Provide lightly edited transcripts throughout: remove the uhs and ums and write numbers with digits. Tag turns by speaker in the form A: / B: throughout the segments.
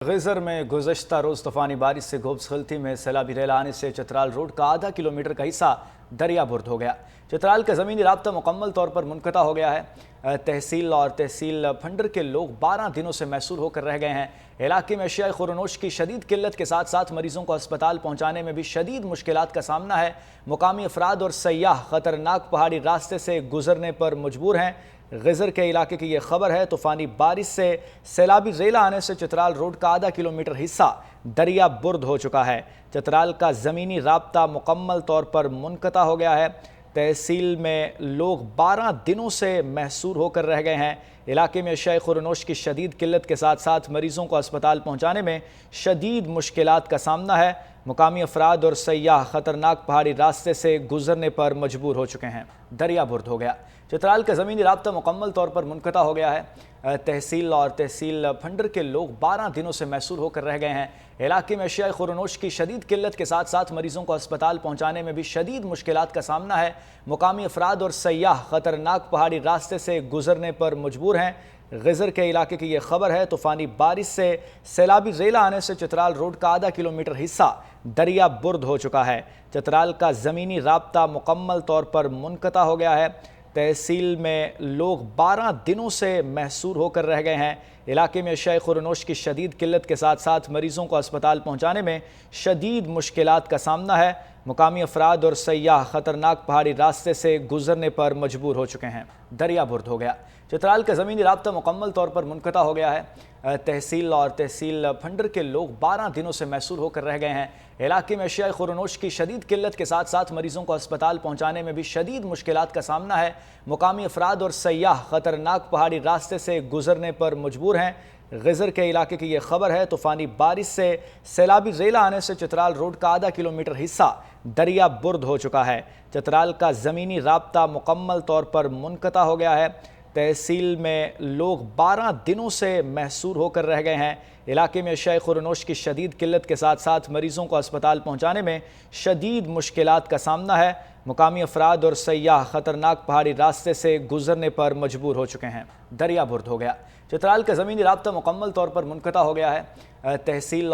A: غزر میں گزشتہ روز طوفانی بارش سے گوبسخلتی میں سیلابی ریل آنے سے چترال روڈ کا آدھا کلومیٹر کا حصہ دریا برد ہو گیا۔ چترال کا زمینی رابطہ مکمل طور پر منقطع ہو گیا ہے۔ تحصیل پھنڈر کے لوگ 12 دنوں سے محصور ہو کر رہ گئے ہیں۔ علاقے میں اشیاء خورنوش کی شدید قلت کے ساتھ ساتھ مریضوں کو اسپتال پہنچانے میں بھی شدید مشکلات کا سامنا ہے۔ مقامی افراد اور سیاح خطرناک پہاڑی راستے سے گزرنے پر مجبور ہیں۔ غزر کے علاقے کی یہ خبر ہے۔ طوفانی بارش سے سیلابی ریل آنے سے چترال روڈ کا آدھا کلومیٹر حصہ دریا برد ہو چکا ہے۔ چترال کا زمینی رابطہ مکمل طور پر منقطع ہو گیا ہے۔ تحصیل میں لوگ 12 دنوں سے محصور ہو کر رہ گئے ہیں۔ علاقے میں اشیاء خورنوش کی شدید قلت کے ساتھ ساتھ مریضوں کو اسپتال پہنچانے میں شدید مشکلات کا سامنا ہے۔ مقامی افراد اور سیاح خطرناک پہاڑی راستے سے گزرنے پر مجبور ہو چکے ہیں۔ دریا برد ہو گیا۔ چترال کا زمینی رابطہ مکمل طور پر منقطع ہو گیا ہے۔ تحصیل پھنڈر کے لوگ 12 دنوں سے محصور ہو کر رہ گئے ہیں۔ علاقے میں اشیاء خورنوش کی شدید قلت کے ساتھ ساتھ مریضوں کو اسپتال پہنچانے میں بھی شدید مشکلات کا سامنا ہے۔ مقامی افراد اور سیاح خطرناک پہاڑی راستے سے گزرنے پر مجبور ہیں۔ غزر کے علاقے کی یہ خبر ہے۔ طوفانی بارش سے سیلابی ریل آنے سے چترال روڈ کا آدھا کلومیٹر حصہ دریا برد ہو چکا ہے۔ چترال کا زمینی رابطہ مکمل طور پر منقطع ہو گیا ہے۔ تحصیل میں لوگ 12 دنوں سے محصور ہو کر رہ گئے ہیں۔ علاقے میں اشیاء خورنوش کی شدید قلت کے ساتھ ساتھ مریضوں کو اسپتال پہنچانے میں شدید مشکلات کا سامنا ہے۔ مقامی افراد اور سیاح خطرناک پہاڑی راستے سے گزرنے پر مجبور ہو چکے ہیں۔ دریا برد ہو گیا۔ چترال کا زمینی رابطہ مکمل طور پر منقطع ہو گیا ہے۔ تحصیل پھنڈر کے لوگ 12 دنوں سے محصور ہو کر رہ گئے ہیں۔ علاقے میں اشیاء خورنوش کی شدید قلت کے ساتھ ساتھ مریضوں کو اسپتال پہنچانے میں بھی شدید مشکلات کا سامنا ہے۔ مقامی افراد اور سیاح خطرناک پہاڑی راستے سے گزرنے پر مجبور ہیں۔ غزر کے علاقے کی یہ خبر ہے۔ طوفانی بارش سے سیلابی ریل آنے سے چترال روڈ کا آدھا کلومیٹر حصہ دریا برد ہو چکا ہے۔ چترال کا زمینی رابطہ مکمل طور پر منقطع ہو گیا ہے۔ تحصیل میں لوگ 12 دنوں سے محصور ہو کر رہ گئے ہیں۔ علاقے میں اشیاء خورنوش کی شدید قلت کے ساتھ ساتھ مریضوں کو اسپتال پہنچانے میں شدید مشکلات کا سامنا ہے۔ مقامی افراد اور سیاح خطرناک پہاڑی راستے سے گزرنے پر مجبور ہو چکے ہیں۔ دریا برد ہو گیا۔ چترال کا زمینی رابطہ مکمل طور پر منقطع ہو گیا ہے۔ تحصیل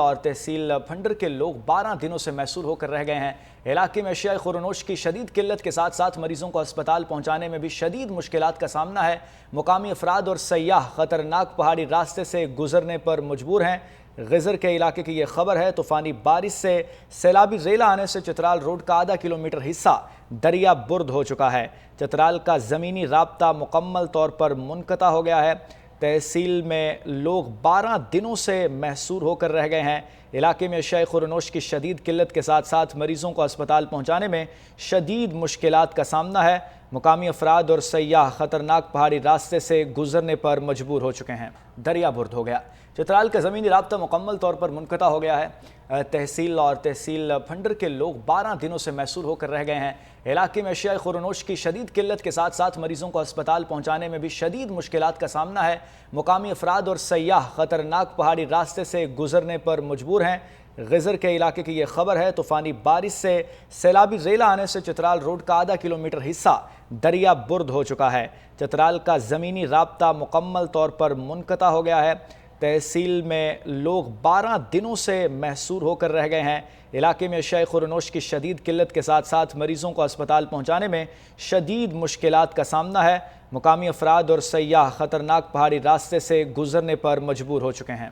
A: پھنڈر کے لوگ 12 دنوں سے محصور ہو کر رہ گئے ہیں۔ علاقے میں اشیاء خورنوش کی شدید قلت کے ساتھ ساتھ مریضوں کو اسپتال پہنچانے میں بھی شدید مشکلات کا سامنا ہے۔ مقامی افراد اور سیاح خطرناک پہاڑی راستے سے گزرنے پر مجبور ہیں۔ غزر کے علاقے کی یہ خبر ہے۔ طوفانی بارش سے سیلابی ریل آنے سے چترال روڈ کا آدھا کلومیٹر حصہ دریا برد ہو چکا ہے۔ چترال کا زمینی رابطہ مکمل طور پر منقطع ہو گیا ہے۔ تحصیل میں لوگ 12 دنوں سے محصور ہو کر رہ گئے ہیں۔ علاقے میں اشیاء خورنوش کی شدید قلت کے ساتھ ساتھ مریضوں کو اسپتال پہنچانے میں شدید مشکلات کا سامنا ہے۔ مقامی افراد اور سیاح خطرناک پہاڑی راستے سے گزرنے پر مجبور ہو چکے ہیں۔ دریا برد ہو گیا۔ چترال کا زمینی رابطہ مکمل طور پر منقطع ہو گیا ہے۔ تحصیل پھنڈر کے لوگ 12 دنوں سے محصور ہو کر رہ گئے ہیں۔ علاقے میں اشیاء خورنوش کی شدید قلت کے ساتھ ساتھ مریضوں کو اسپتال پہنچانے میں بھی شدید مشکلات کا سامنا ہے۔ مقامی افراد اور سیاح خطرناک پہاڑی راستے سے گزرنے پر مجبور ہیں۔ غزر کے علاقے کی یہ خبر ہے۔ طوفانی بارش سے سیلابی ریل آنے سے چترال روڈ کا آدھا کلومیٹر حصہ دریا برد ہو چکا ہے۔ چترال کا زمینی رابطہ مکمل طور پر منقطع ہو گیا ہے۔ تحصیل میں لوگ 12 دنوں سے محصور ہو کر رہ گئے ہیں۔ علاقے میں اشیاء خورنوش کی شدید قلت کے ساتھ ساتھ مریضوں کو اسپتال پہنچانے میں شدید مشکلات کا سامنا ہے۔ مقامی افراد اور سیاح خطرناک پہاڑی راستے سے گزرنے پر مجبور ہو چکے ہیں۔